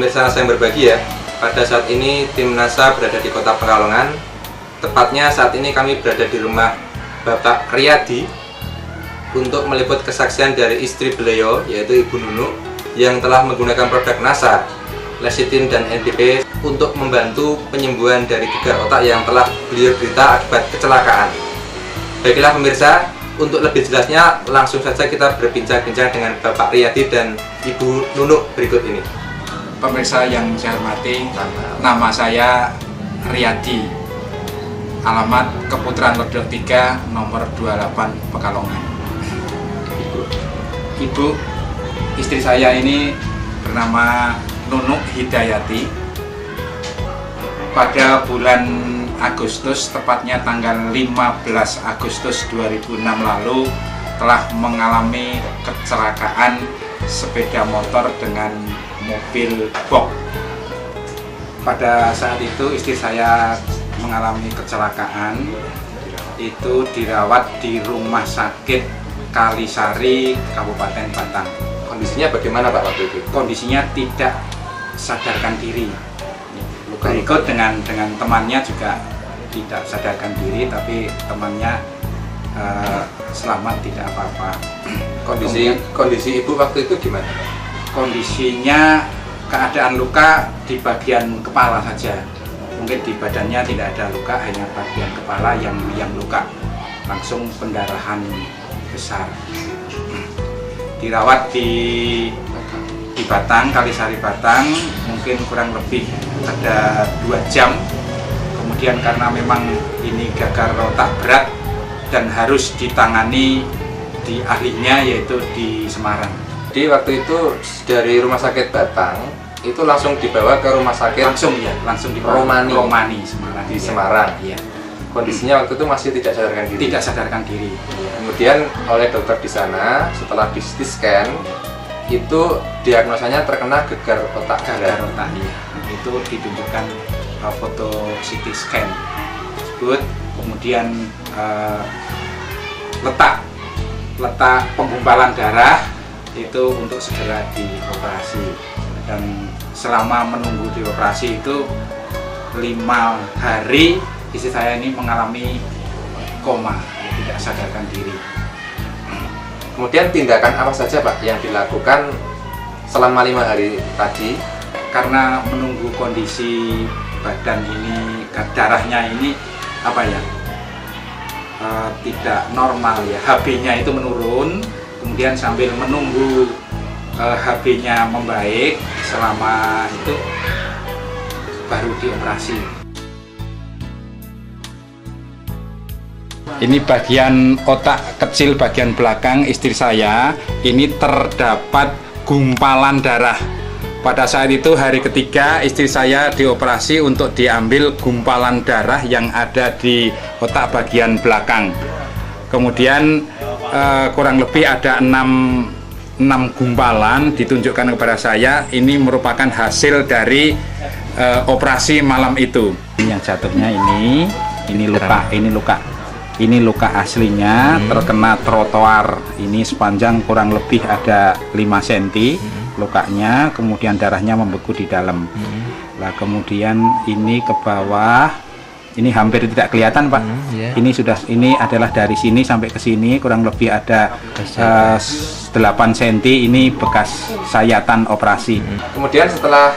pemirsa saya berbagi ya. Pada saat ini tim NASA berada di Kota Pekalongan. Tepatnya saat ini kami berada di rumah Bapak Riyadi untuk meliput kesaksian dari istri beliau, yaitu Ibu Nunuk, yang telah menggunakan produk NASA, lecithin dan NPP untuk membantu penyembuhan dari gegar otak yang telah beliau derita akibat kecelakaan. Baiklah pemirsa, untuk lebih jelasnya langsung saja kita berbincang-bincang dengan Bapak Riyadi dan Ibu Nunuk berikut ini. Pemirsa yang saya hormati, nama saya Riyadi, alamat Keputaran Ledok 3, nomor 28 Pekalongan. Ibu, istri saya ini bernama Nunuk Hidayati. Pada bulan Agustus, tepatnya tanggal 15 Agustus 2006 lalu, telah mengalami kecelakaan sepeda motor dengan mobil box. Pada saat itu istri saya mengalami kecelakaan, itu dirawat di Rumah Sakit Kalisari, Kabupaten Batang. Kondisinya bagaimana Pak waktu itu? Kondisinya tidak sadarkan diri. Berikut dengan temannya juga tidak sadarkan diri, tapi temannya selamat, tidak apa-apa. Kondisi ibu waktu itu gimana? Kondisinya keadaan luka di bagian kepala saja. Mungkin di badannya tidak ada luka, hanya bagian kepala yang luka. Langsung pendarahan besar. Dirawat di Batang, Kalisari Batang, mungkin kurang lebih ada 2 jam. Kemudian karena memang ini gagal otak berat dan harus ditangani di ahlinya, yaitu di Semarang. Jadi waktu itu dari Rumah Sakit Batang itu langsung dibawa ke Rumah Sakit langsung di Romani Semarang. Di Semarang. Iya. Kondisinya waktu itu masih tidak sadarkan diri. Tidak sadarkan diri. Kemudian oleh dokter di sana, setelah di CT scan, itu diagnosanya terkena gegar otak. Gegar otak, iya. Itu ditunjukkan foto CT scan tersebut. Kemudian letak penggumpalan darah itu untuk segera dioperasi. Dan selama menunggu dioperasi itu 5 hari istri saya ini mengalami koma, tidak sadarkan diri. Kemudian tindakan apa saja Pak yang dilakukan selama 5 hari tadi? Karena menunggu kondisi badan ini, darahnya ini tidak normal ya, HB-nya itu menurun. Kemudian sambil menunggu HB-nya membaik, selama itu baru dioperasi. Ini bagian otak kecil bagian belakang istri saya, ini terdapat gumpalan darah. Pada saat itu hari ketiga istri saya dioperasi untuk diambil gumpalan darah yang ada di otak bagian belakang. Kemudian kurang lebih ada 6 gumpalan ditunjukkan kepada saya. Ini merupakan hasil dari operasi malam itu. Yang jatuhnya ini luka aslinya terkena trotoar. Ini sepanjang kurang lebih ada 5 cm lukanya, kemudian darahnya membeku di dalam. Nah, kemudian ini ke bawah, ini hampir tidak kelihatan Pak. Ini adalah dari sini sampai ke sini kurang lebih ada 8 cm. Ini bekas sayatan operasi. Kemudian setelah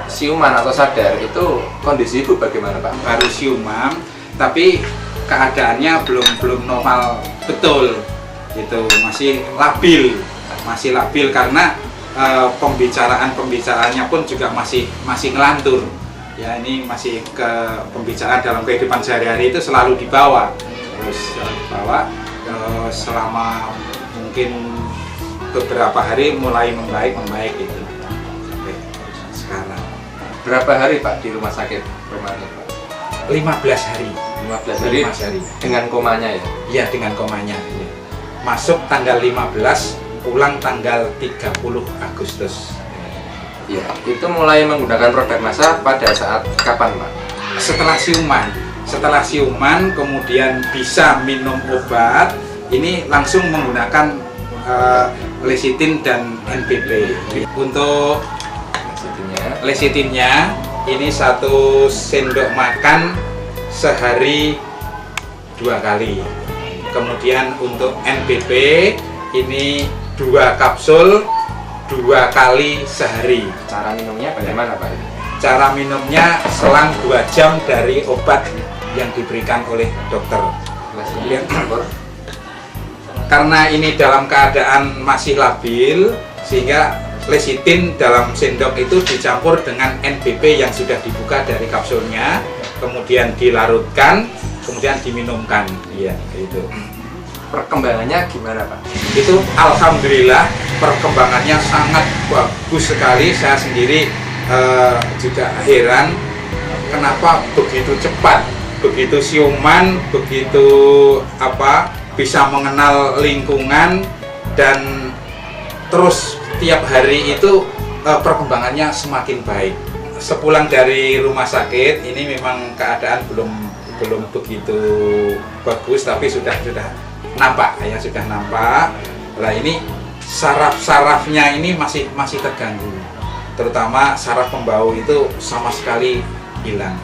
siuman atau sadar itu kondisi ibu bagaimana Pak? Baru siuman, tapi keadaannya belum normal betul, itu masih labil karena pembicaraannya pun juga masih ngelantur ya. Ini masih ke pembicaraan dalam kehidupan sehari-hari itu selalu dibawa selama mungkin beberapa hari mulai membaik itu sampai sekarang. Berapa hari Pak di rumah sakit Romani Pak? 15 hari. 15 hari dengan komanya ya? Iya, dengan komanya ya. Masuk tanggal 15, pulang tanggal 30 Agustus. Ya, itu mulai menggunakan produk NASA pada saat kapan Pak? Setelah siuman kemudian bisa minum obat, ini langsung menggunakan lecithin dan NPP. Untuk Lecitinnya ini 1 sendok makan sehari 2 kali. Kemudian untuk NBP ini 2 kapsul 2 kali sehari. Cara minumnya bagaimana Pak? Cara minumnya selang 2 jam dari obat yang diberikan oleh dokter. Kemudian campur. Karena ini dalam keadaan masih labil, sehingga lecitin dalam sendok itu dicampur dengan NBP yang sudah dibuka dari kapsulnya, kemudian dilarutkan, kemudian diminumkan. Iya, itu. Perkembangannya gimana Pak? Itu alhamdulillah perkembangannya sangat bagus sekali. Saya sendiri juga heran kenapa begitu cepat, begitu siuman, begitu bisa mengenal lingkungan, dan terus tiap hari itu perkembangannya semakin baik. Sepulang dari rumah sakit ini memang keadaan belum begitu bagus, tapi sudah nampak ya, sudah nampak. Lah ini saraf-sarafnya ini masih terganggu, terutama saraf pembau itu sama sekali hilang,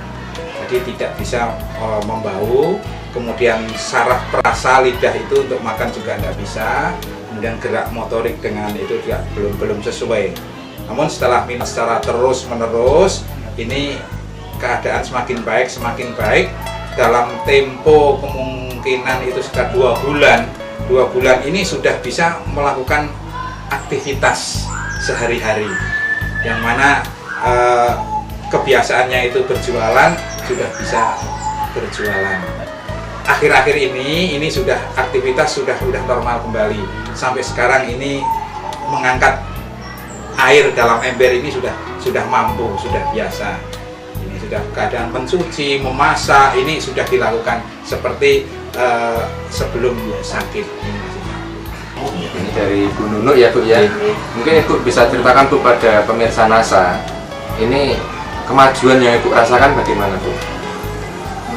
jadi tidak bisa membau. Kemudian saraf perasa lidah itu untuk makan juga tidak bisa, kemudian gerak motorik dengan itu juga belum sesuai. Namun setelah minum secara terus menerus, ini keadaan semakin baik. Dalam tempo kemungkinan itu sekitar 2 bulan. 2 bulan ini sudah bisa melakukan aktivitas sehari-hari, yang mana kebiasaannya itu berjualan sudah bisa berjualan. Akhir-akhir ini sudah aktivitas sudah normal kembali. Sampai sekarang ini mengangkat air dalam ember ini sudah mampu, sudah biasa. Ini sudah keadaan mencuci, memasak ini sudah dilakukan seperti sebelum sakit. Ini dari Bu Nunu ya Bu ya. Mungkin Ibu bisa ceritakan Bu pada pemirsa NASA, ini kemajuan yang Ibu rasakan bagaimana Bu?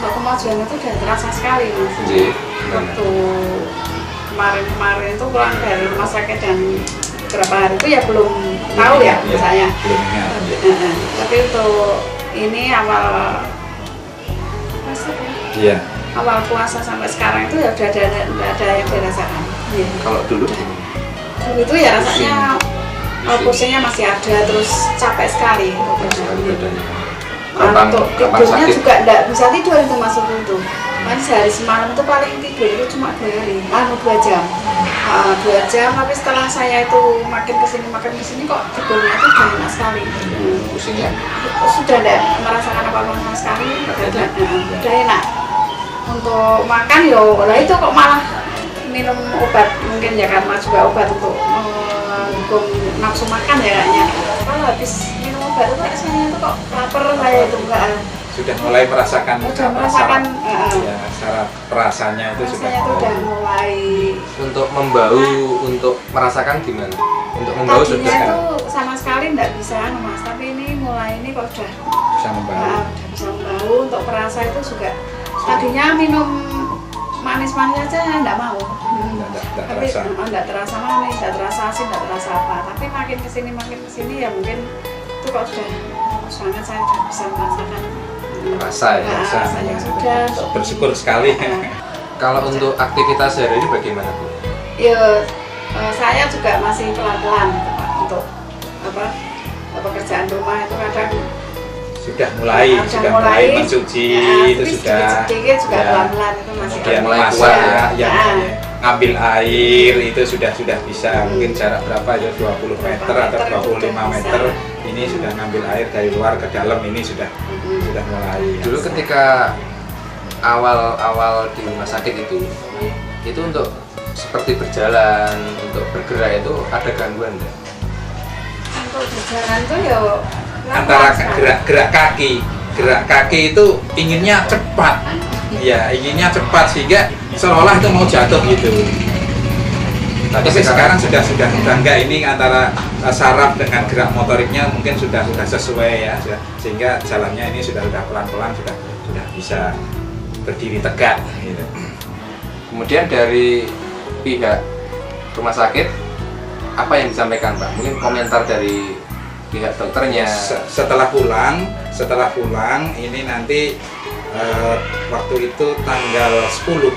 Untuk kemajuan itu udah terasa sekali Mas. Waktu kemarin itu pulang dari rumah sakit dan beberapa hari itu ya belum tahu ya saya. Tapi untuk ini awal puasa ya. Awal puasa sampai sekarang itu ya udah ada yang dirasakan. Ya. Kalau dulu itu ya rasanya pusingnya masih ada, terus capek sekali untuk tidurnya juga enggak bisa tidur itu masuk itu. Kan sehari semalam itu paling tidur itu cuma 2 jam. 2 jam, tapi setelah saya itu makin kesini kok tidurnya itu udah enak sekali. Pusingnya? Sudah enggak merasakan apa-apa sama sekali, udah enak. Untuk makan lah itu kok malah minum obat, mungkin ya karena juga obat untuk mendukung nafsu makan ya kayaknya. Kalau habis minum obat itu rasanya itu kok lapar saya itu enggak. Sudah mulai merasakan ya, saraf perasanya itu sudah mulai. Untuk membau, untuk merasakan gimana? Untuk membau sudah itu sama sekali enggak bisa Mas, tapi ini mulai ini kok udah bisa membau. Udah bisa membau. Untuk perasa itu juga tadinya minum manis-manis aja enggak mau. Tapi enggak terasa manis, enggak terasa asin, enggak terasa apa. Tapi makin kesini ya mungkin itu kok sudah sangat saya sudah bisa merasakan rasanya sudah. Bersyukur sekali. Kalau untuk aktivitas sehari-hari bagaimana Bu? Ya saya juga masih pelan-pelan Pak, untuk pekerjaan rumah itu kadang sudah mulai mencuci itu sudah sedikit juga pelan-pelan itu masih mulai kuat ya, ngambil air itu sudah bisa. Mungkin jarak berapa ya, 20 meter atau 25 meter ini sudah ngambil air dari luar ke dalam, ini sudah mulai. Dulu ketika awal di rumah sakit itu untuk seperti berjalan, untuk bergerak itu ada gangguan enggak? Untuk berjalan itu ya antara gerak kaki itu inginnya cepat sehingga seolah itu mau jatuh gitu. Tapi sekarang sudah enggak, ini antara saraf dengan gerak motoriknya mungkin sudah sesuai ya, sehingga jalannya ini sudah pelan-pelan sudah bisa berdiri tegak gitu. Kemudian dari pihak rumah sakit apa yang disampaikan Pak? Mungkin komentar dari pihak dokternya. Setelah pulang ini nanti waktu itu tanggal 10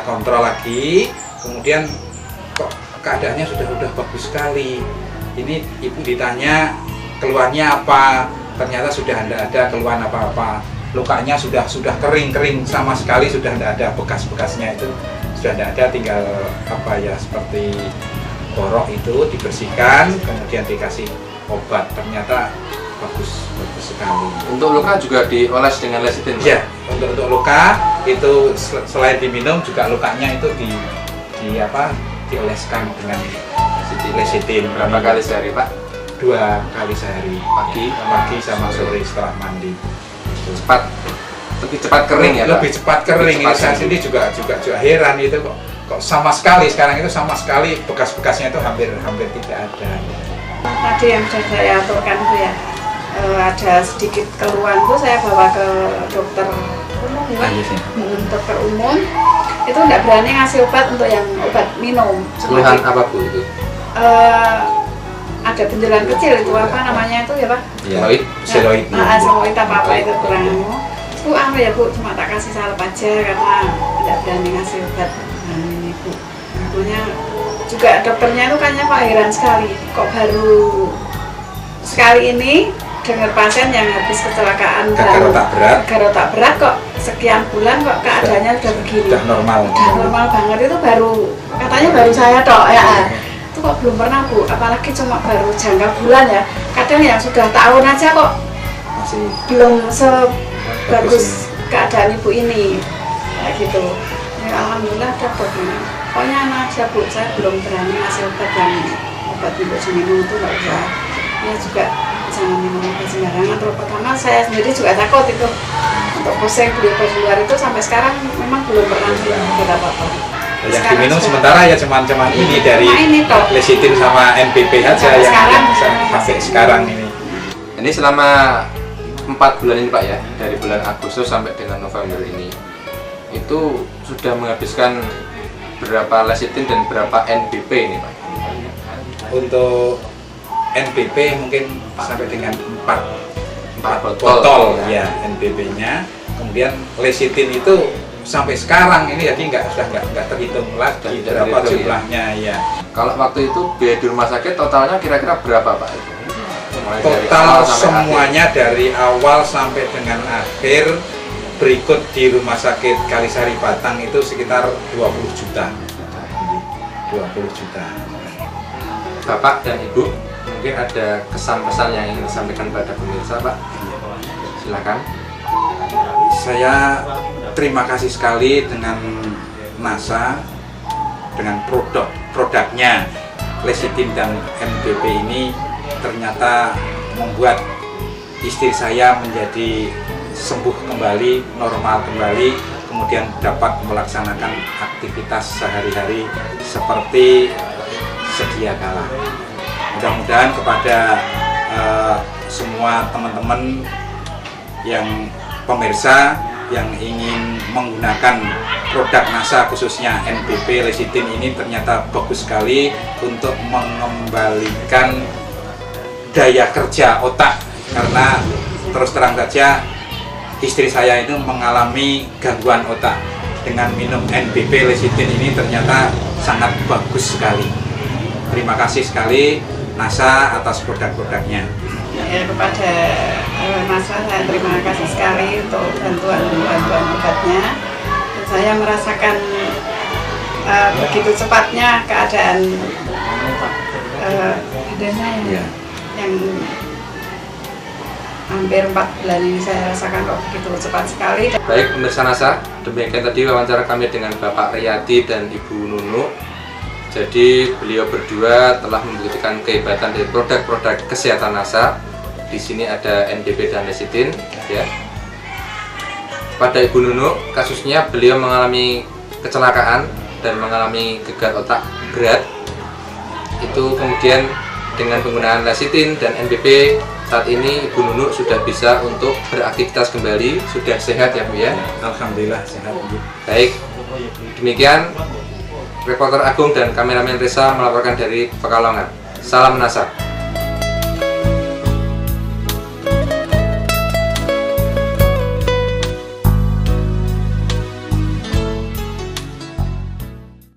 kontrol lagi, kemudian kok keadaannya sudah bagus sekali. Ini ibu ditanya keluhannya apa, ternyata sudah tidak ada keluhan apa-apa. Lukanya sudah kering sama sekali, sudah tidak ada bekas-bekasnya, itu sudah tidak ada, tinggal seperti borok itu dibersihkan, kemudian dikasih obat, ternyata bagus sekali. Untuk luka juga dioles dengan lecithin? Ya, untuk luka itu selain diminum juga lukanya itu dioleskan dengan lecithin. Berapa kali sehari, Pak? 2 kali sehari, pagi sama sore setelah mandi. Lebih cepat kering ya, Pak? Lebih cepat kering. Saya sendiri juga heran itu kok sama sekali bekas-bekasnya itu hampir tidak ada. Tadi yang sudah saya aturkan itu ya, ada sedikit keluhan tuh saya bawa ke dokter umum ya. Dokter umum itu nggak berani ngasih obat untuk yang obat minum. Keluhan apa Bu itu? Ada benjolan kecil itu apa namanya itu ya Pak? Seloid. Seloid apa itu kurang itu ya Bu, cuma tak kasih salep aja karena tidak berani ngasih obat. Nah ini Bu, punya juga dokternya itu kayaknya Pak heran sekali, kok baru sekali ini dengar pasien yang habis kecelakaan gagal otak berat kok sekian bulan kok keadaannya sudah begini. Udah normal banget, itu katanya baru saya tok ya. Itu kok belum pernah Bu, apalagi cuma baru jangka bulan ya. Kadang yang sudah tahun aja kok masih belum sebagus keadaan ibu ini kayak gitu. Ya, alhamdulillah dapat ini. Pokoknya anak aja Bu, saya belum berani ngasih obat untuk minum itu nggak usah. Ya juga jangan minum obat sembarangan. Terus pertama saya sendiri juga takut itu untuk pusing beli obat di luar itu sampai sekarang memang belum pernah ada apa-apa. Yang diminum sementara ya cuman ini dari lecithin sama NPP aja yang sampai sekarang ini. Ini selama 4 bulan ini Pak ya, dari bulan Agustus sampai dengan November ini, itu sudah menghabiskan berapa lecithin dan berapa NPP ini Pak? Untuk NPP mungkin sampai dengan 4 botol ya NPP-nya. Kemudian lecithin itu sampai sekarang ini jadi nggak terhitung lagi berapa jumlahnya ya. Kalau waktu itu biaya di rumah sakit totalnya kira-kira berapa Pak? Total semuanya dari awal sampai dengan akhir berikut di Rumah Sakit Kalisari Batang itu sekitar 20 juta. 20 juta. Bapak dan Ibu, mungkin ada kesan-pesan yang ingin disampaikan pada pemirsa Pak? Silakan. Saya terima kasih sekali dengan NASA, dengan produknya lecithin dan NPP ini ternyata membuat istri saya menjadi sembuh kembali, normal kembali, kemudian dapat melaksanakan aktivitas sehari-hari seperti sedia kala. Mudah-mudahan kepada semua teman-teman yang pemirsa yang ingin menggunakan produk NASA khususnya NPP lecithin ini ternyata bagus sekali untuk mengembalikan daya kerja otak, karena terus terang saja istri saya itu mengalami gangguan otak. Dengan minum NPP lecithin ini ternyata sangat bagus sekali. Terima kasih sekali NASA atas produk-produknya. Ya, kepada NASA saya terima kasih sekali untuk bantuan obatnya. Dan saya merasakan begitu cepatnya keadaan badannya yang hampir 4 bulan ini saya rasakan kok begitu cepat sekali. Baik pemirsa NASA, demikian tadi wawancara kami dengan Bapak Riyadi dan Ibu Nunu. Jadi beliau berdua telah membuktikan kehebatan dari produk-produk kesehatan NASA. Di sini ada NPP dan lecithin ya. Pada Ibu Nunu, kasusnya beliau mengalami kecelakaan dan mengalami gagal otak berat. Itu kemudian dengan penggunaan lecithin dan NPP, saat ini Ibu Nunu sudah bisa untuk beraktivitas kembali, sudah sehat ya Bu ya? Alhamdulillah sehat Bu. Baik, demikian Reporter Agung dan kameramen Reza melaporkan dari Pekalongan. Salam NASA.